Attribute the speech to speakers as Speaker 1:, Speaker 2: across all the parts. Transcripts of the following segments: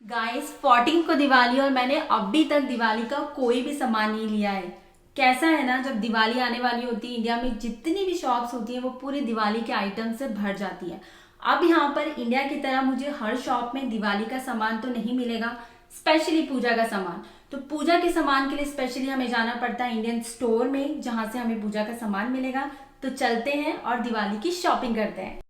Speaker 1: Guys 14 को दिवाली और मैंने अभी तक दिवाली का कोई भी सामान नहीं लिया है। कैसा है ना, जब दिवाली आने वाली होती है इंडिया में जितनी भी शॉप्स होती है वो पूरी दिवाली के आइटम से भर जाती है। अब यहाँ पर इंडिया की तरह मुझे हर शॉप में दिवाली का सामान तो नहीं मिलेगा, स्पेशली पूजा का सामान। तो पूजा के सामान के लिए स्पेशली हमें जाना पड़ता है इंडियन स्टोर में, जहाँ से हमें पूजा का सामान मिलेगा। तो चलते हैं और दिवाली की शॉपिंग करते हैं।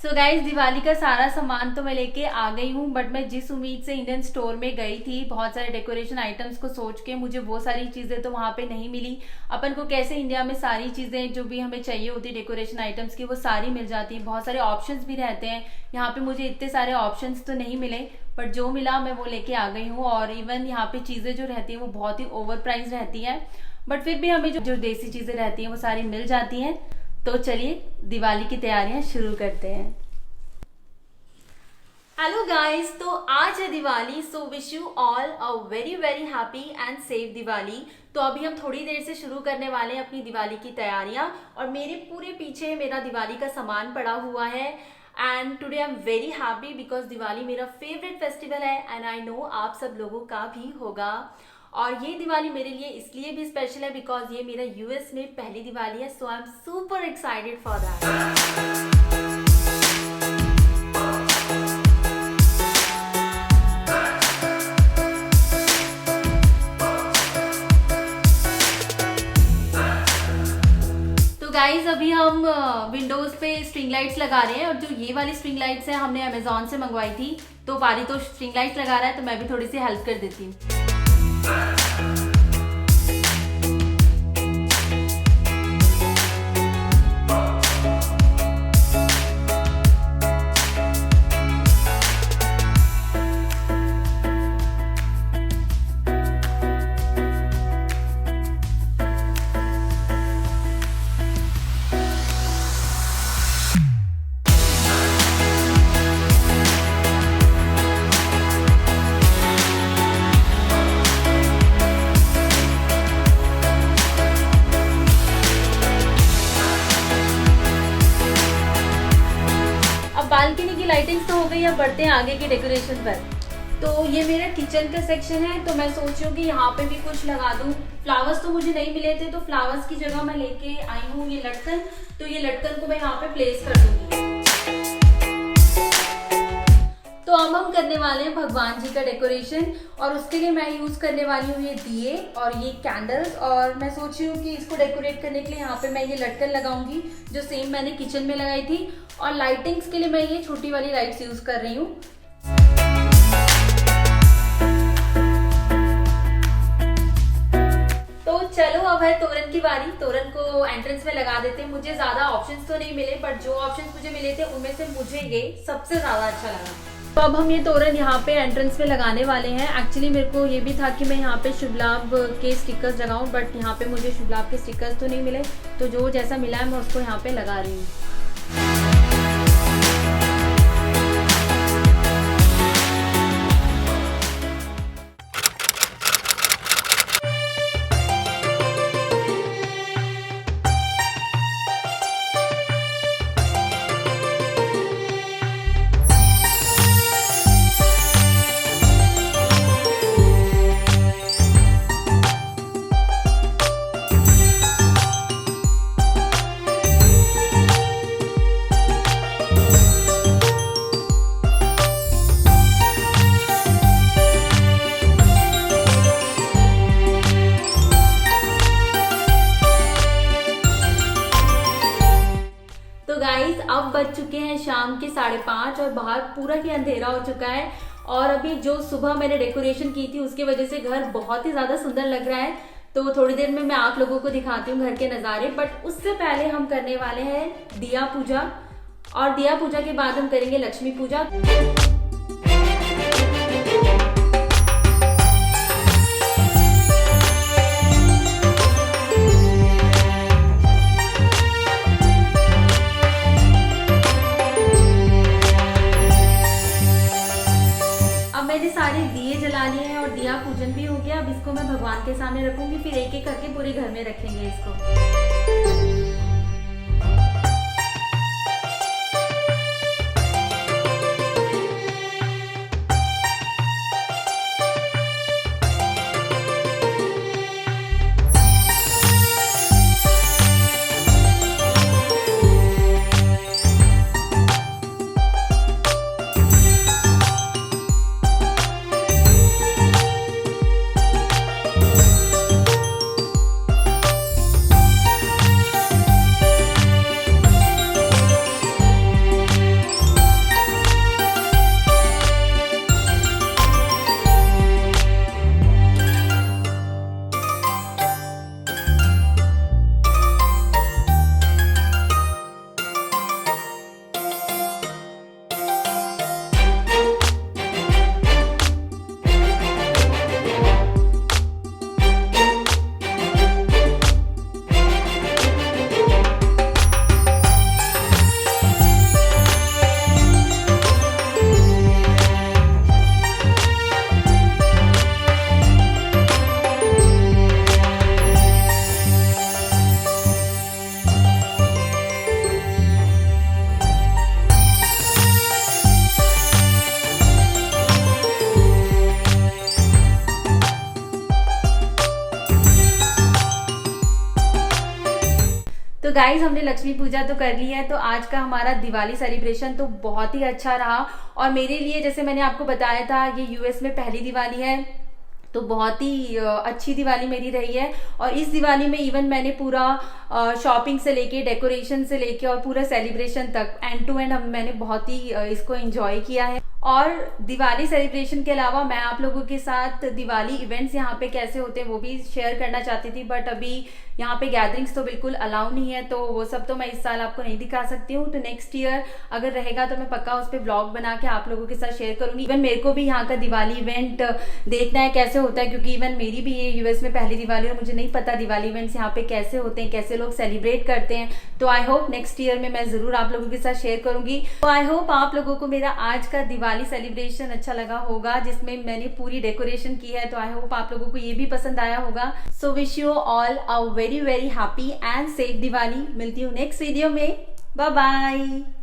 Speaker 1: सो गाइज, दिवाली का सारा सामान तो मैं लेके आ गई हूँ, बट मैं जिस उम्मीद से इंडियन स्टोर में गई थी बहुत सारे डेकोरेशन आइटम्स को सोच के, मुझे वो सारी चीजें तो वहाँ पे नहीं मिली। अपन को कैसे इंडिया में सारी चीजें जो भी हमें चाहिए होती है डेकोरेशन आइटम्स की वो सारी मिल जाती है, बहुत सारे ऑप्शंस भी रहते हैं। यहाँ पे मुझे इतने सारे ऑप्शंस तो नहीं मिले, बट जो मिला मैं वो लेके आ गई हूँ। और इवन यहाँ पे चीजें जो रहती है वो बहुत ही ओवर प्राइस रहती है, बट फिर भी हमें जो देसी चीजें रहती हैं वो सारी मिल जाती हैं। तो चलिए दिवाली की तैयारियां शुरू करते हैं। हेलो गाइस, तो आज है दिवाली, सो wish you all a very very happy and safe Diwali. तो अभी हम थोड़ी देर से शुरू करने वाले हैं अपनी दिवाली की तैयारियां, और मेरे पूरे पीछे मेरा दिवाली का सामान पड़ा हुआ है। And today I am very happy because Diwali मेरा फेवरेट फेस्टिवल है एंड आई नो आप सब लोगों का भी होगा। और ये दिवाली मेरे लिए इसलिए भी स्पेशल है बिकॉज ये मेरा यूएस में पहली दिवाली है, so I am super excited for that. तो गाइज, अभी हम विंडोज पे स्ट्रिंग लाइट्स लगा रहे हैं, और जो ये वाली स्ट्रिंग लाइट्स है हमने अमेजोन से मंगवाई थी। तो पारी तो स्ट्रिंग लाइट्स लगा रहा है, तो मैं भी थोड़ी सी हेल्प कर देती हूँ। बालकनी की लाइटिंग तो हो गई, अब बढ़ते हैं आगे की डेकोरेशन पर। तो ये मेरा किचन का सेक्शन है, तो मैं सोच रही हूँ कि यहाँ पे भी कुछ लगा दूँ। फ्लावर्स तो मुझे नहीं मिले थे, तो फ्लावर्स की जगह मैं लेके आई हूँ ये लटकन। तो ये लटकन को मैं यहाँ पे प्लेस कर दूंगी। तो अब हम करने वाले हैं भगवान जी का डेकोरेशन, और उसके लिए मैं यूज करने वाली हूँ ये दिए और ये कैंडल्स। और मैं सोच रही हूँ कि इसको डेकोरेट करने के लिए यहाँ पे मैं ये लटकन लगाऊंगी जो सेम मैंने किचन में लगाई थी। और लाइटिंग्स के लिए मैं ये छोटी वाली लाइट्स यूज कर रही हूँ। तो चलो, अब है तोरण की बारी। तोरण को एंट्रेंस में लगा देते हैं। मुझे ज्यादा ऑप्शंस तो नहीं मिले, बट जो ऑप्शंस मुझे मिले थे उनमें से मुझे ये सबसे ज्यादा अच्छा लगा। तो अब हम ये तोरण यहाँ पे एंट्रेंस में लगाने वाले हैं। एक्चुअली मेरे को ये भी था कि मैं यहाँ पे शुभ लाभ के स्टिकर्स लगाऊं, बट यहाँ पे मुझे शुभ लाभ के स्टिकर्स तो नहीं मिले, तो जो जैसा मिला है मैं उसको यहाँ पे लगा रही हूँ। अब बज चुके हैं शाम के 5:30 और बाहर पूरा ही अंधेरा हो चुका है। और अभी जो सुबह मैंने डेकोरेशन की थी उसकी वजह से घर बहुत ही ज्यादा सुंदर लग रहा है। तो थोड़ी देर में मैं आप लोगों को दिखाती हूँ घर के नज़ारे, बट उससे पहले हम करने वाले हैं दिया पूजा, और दिया पूजा के बाद हम करेंगे लक्ष्मी पूजा। मैंने सारे दिए जला लिए हैं और दिया पूजन भी हो गया। अब इसको मैं भगवान के सामने रखूंगी, फिर एक एक करके पूरे घर में रखेंगे इसको। तो गाइज हमने लक्ष्मी पूजा तो कर ली है, तो आज का हमारा दिवाली सेलिब्रेशन तो बहुत ही अच्छा रहा। और मेरे लिए जैसे मैंने आपको बताया था ये यूएस में पहली दिवाली है, तो बहुत ही अच्छी दिवाली मेरी रही है। और इस दिवाली में इवन मैंने पूरा शॉपिंग से लेके डेकोरेशन से लेके और पूरा सेलिब्रेशन तक एंड टू एंड मैंने बहुत ही इसको एंजॉय किया है। और दिवाली सेलिब्रेशन के अलावा मैं आप लोगों के साथ दिवाली इवेंट्स यहाँ पे कैसे होते हैं वो भी शेयर करना चाहती थी, बट अभी यहाँ पे गैदरिंग्स तो बिल्कुल अलाउ नहीं है, तो वो सब तो मैं इस साल आपको नहीं दिखा सकती हूँ। तो नेक्स्ट ईयर अगर रहेगा तो मैं पक्का उस पर ब्लॉग बना के आप लोगों के साथ शेयर करूंगी। इवन मेरे को भी यहाँ का दिवाली इवेंट देखना है कैसे होता है, क्योंकि इवन मेरी भी ये यूएस में पहली दिवाली और मुझे नहीं पता दिवाली इवेंट्स यहाँ पे कैसे होते हैं, कैसे लोग सेलिब्रेट करते हैं। तो आई होप नेक्स्ट ईयर में मैं जरूर आप लोगों के साथ शेयर करूंगी। तो आई होप आप लोगों को मेरा आज का दिवाली सेलिब्रेशन अच्छा लगा होगा, जिसमें मैंने पूरी डेकोरेशन की है। तो आई होप आप लोगों को ये भी पसंद आया होगा। So wish you all a very very happy and safe Diwali. मिलती हूँ नेक्स्ट वीडियो में। Bye bye.